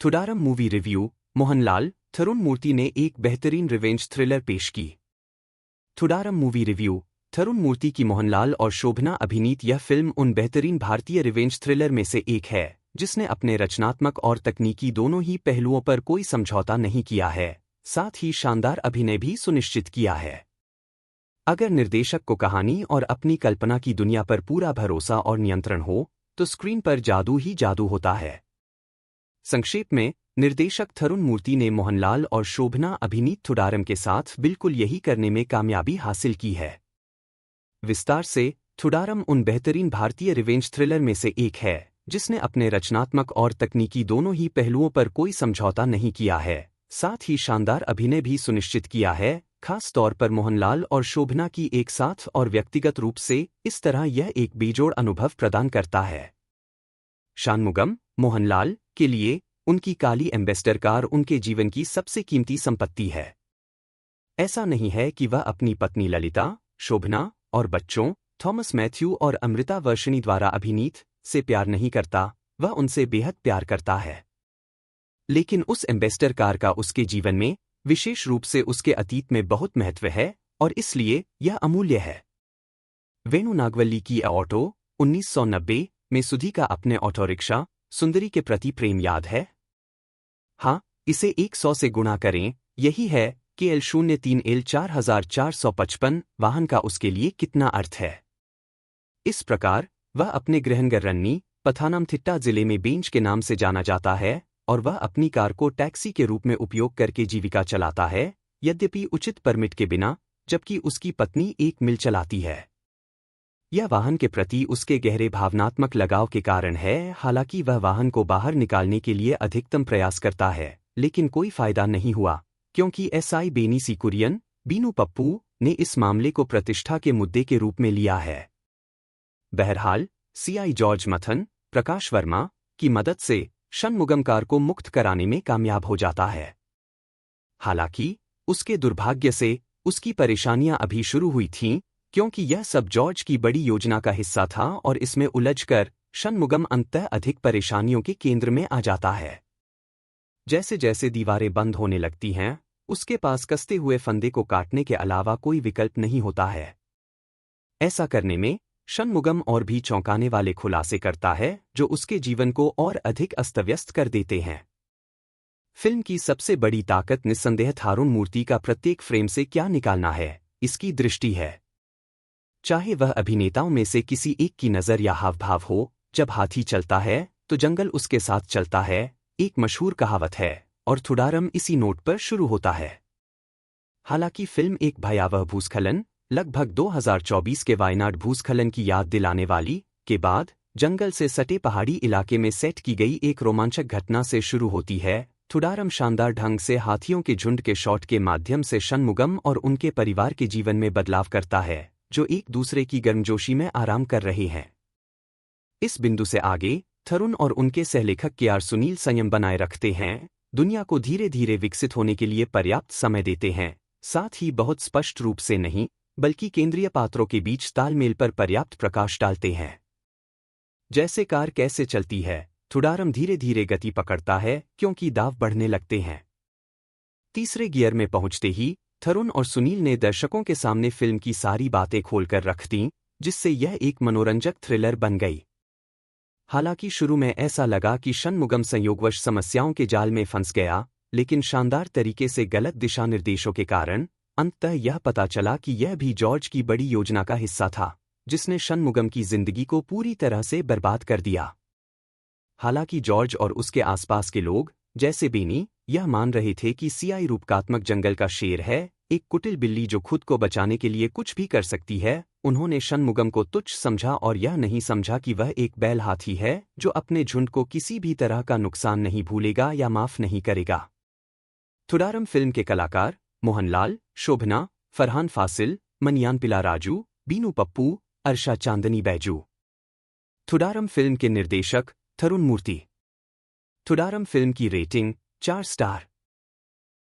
थुडारम movie review. Mohanlal Tarun मूर्ति ने एक बेहतरीन रिवेंज थ्रिलर पेश की। थुडारम मूवी रिव्यू। थरुण मूर्ति की मोहनलाल और शोभना अभिनीत यह फिल्म उन बेहतरीन भारतीय रिवेंज थ्रिलर में से एक है जिसने अपने रचनात्मक और तकनीकी दोनों ही पहलुओं पर कोई समझौता नहीं किया है, साथ ही शानदार अभिनय भी सुनिश्चित किया है। अगर निर्देशक को कहानी और अपनी कल्पना की दुनिया पर पूरा भरोसा और नियंत्रण हो तो स्क्रीन पर जादू ही जादू होता है। संक्षेप में, निर्देशक थरुण मूर्ति ने मोहनलाल और शोभना अभिनीत थुडारम के साथ बिल्कुल यही करने में कामयाबी हासिल की है। विस्तार से, थुडारम उन बेहतरीन भारतीय रिवेंज थ्रिलर में से एक है जिसने अपने रचनात्मक और तकनीकी दोनों ही पहलुओं पर कोई समझौता नहीं किया है, साथ ही शानदार अभिनय भी सुनिश्चित किया है, खास तौर पर मोहनलाल और शोभना की एक साथ और व्यक्तिगत रूप से। इस तरह यह एक बेजोड़ अनुभव प्रदान करता है। शानमुगम मोहनलाल के लिए उनकी काली एम्बेसडर कार उनके जीवन की सबसे कीमती संपत्ति है। ऐसा नहीं है कि वह अपनी पत्नी ललिता, शोभना और बच्चों थॉमस मैथ्यू और अमृता वर्षिणी द्वारा अभिनीत से प्यार नहीं करता, वह उनसे बेहद प्यार करता है। लेकिन उस एम्बेसडर कार का उसके जीवन में, विशेष रूप से उसके अतीत में बहुत महत्व है और इसलिए यह अमूल्य है। वेणु नागवल्ली की ऑटो 1990 में सुधी का अपने ऑटो रिक्शा सुंदरी के प्रति प्रेम याद है? हाँ, इसे 100 से गुणा करें, यही है कि L03L 4455 वाहन का उसके लिए कितना अर्थ है। इस प्रकार वह अपने गृहनगर रन्नी पथानमथिट्टा जिले में बेंच के नाम से जाना जाता है और वह अपनी कार को टैक्सी के रूप में उपयोग करके जीविका चलाता है, यद्यपि उचित परमिट के बिना, जबकि उसकी पत्नी एक मिल चलाती है। यह वाहन के प्रति उसके गहरे भावनात्मक लगाव के कारण है। हालांकि वह वाहन को बाहर निकालने के लिए अधिकतम प्रयास करता है, लेकिन कोई फायदा नहीं हुआ क्योंकि SI बेनी सी कुरियन बीनू पप्पू ने इस मामले को प्रतिष्ठा के मुद्दे के रूप में लिया है। बहरहाल, CI जॉर्ज मथन प्रकाश वर्मा की मदद से शनमुगम कार को मुक्त कराने में कामयाब हो जाता है। हालांकि उसके दुर्भाग्य से उसकी परेशानियां अभी शुरू हुई थीं, क्योंकि यह सब जॉर्ज की बड़ी योजना का हिस्सा था और इसमें उलझकर शनमुगम अंततः अधिक परेशानियों के केंद्र में आ जाता है। जैसे जैसे दीवारें बंद होने लगती हैं, उसके पास कसते हुए फंदे को काटने के अलावा कोई विकल्प नहीं होता है। ऐसा करने में शनमुगम और भी चौंकाने वाले खुलासे करता है जो उसके जीवन को और अधिक अस्तव्यस्त कर देते हैं। फिल्म की सबसे बड़ी ताकत निस्संदेह थरुण मूर्ति का प्रत्येक फ्रेम से क्या निकालना है, इसकी दृष्टि है। चाहे वह अभिनेताओं में से किसी एक की नज़र या हावभाव हो, जब हाथी चलता है तो जंगल उसके साथ चलता है, एक मशहूर कहावत है, और थुडारम इसी नोट पर शुरू होता है। हालांकि फिल्म एक भयावह भूस्खलन, लगभग 2024 के वायनाड भूस्खलन की याद दिलाने वाली, के बाद जंगल से सटे पहाड़ी इलाके में सेट की गई एक रोमांचक घटना से शुरू होती है। थुडारम शानदार ढंग से हाथियों के झुंड के शॉट के माध्यम से शनमुगम और उनके परिवार के जीवन में बदलाव करता है, जो एक दूसरे की गर्मजोशी में आराम कर रहे हैं। इस बिंदु से आगे थरुण और उनके सहलेखक KR सुनील संयम बनाए रखते हैं, दुनिया को धीरे धीरे विकसित होने के लिए पर्याप्त समय देते हैं, साथ ही बहुत स्पष्ट रूप से नहीं बल्कि केंद्रीय पात्रों के बीच तालमेल पर पर्याप्त प्रकाश डालते हैं। जैसे कार कैसे चलती है, थुडारम धीरे धीरे गति पकड़ता है क्योंकि दाव बढ़ने लगते हैं। तीसरे गियर में पहुंचते ही थरुण और सुनील ने दर्शकों के सामने फिल्म की सारी बातें खोलकर रख दीं, जिससे यह एक मनोरंजक थ्रिलर बन गई। हालांकि शुरू में ऐसा लगा कि शनमुगम संयोगवश समस्याओं के जाल में फंस गया, लेकिन शानदार तरीके से गलत दिशा निर्देशों के कारण अंततः यह पता चला कि यह भी जॉर्ज की बड़ी योजना का हिस्सा था, जिसने शनमुगम की जिंदगी को पूरी तरह से बर्बाद कर दिया। हालांकि जॉर्ज और उसके आसपास के लोग, जैसे बेनी, यह मान रहे थे कि CI रूपकात्मक जंगल का शेर है, एक कुटिल बिल्ली जो खुद को बचाने के लिए कुछ भी कर सकती है, उन्होंने शनमुगम को तुच्छ समझा और यह नहीं समझा कि वह एक बैल हाथी है जो अपने झुंड को किसी भी तरह का नुकसान नहीं भूलेगा या माफ नहीं करेगा। थुडारम फिल्म के कलाकार मोहनलाल, शोभना, फरहान फासिल, मनियानपिला राजू, बीनू पप्पू, अर्शा चांदनी बैजू। थुडारम फिल्म के निर्देशक थरुण मूर्ति। थुडारम फिल्म की रेटिंग 4 स्टार।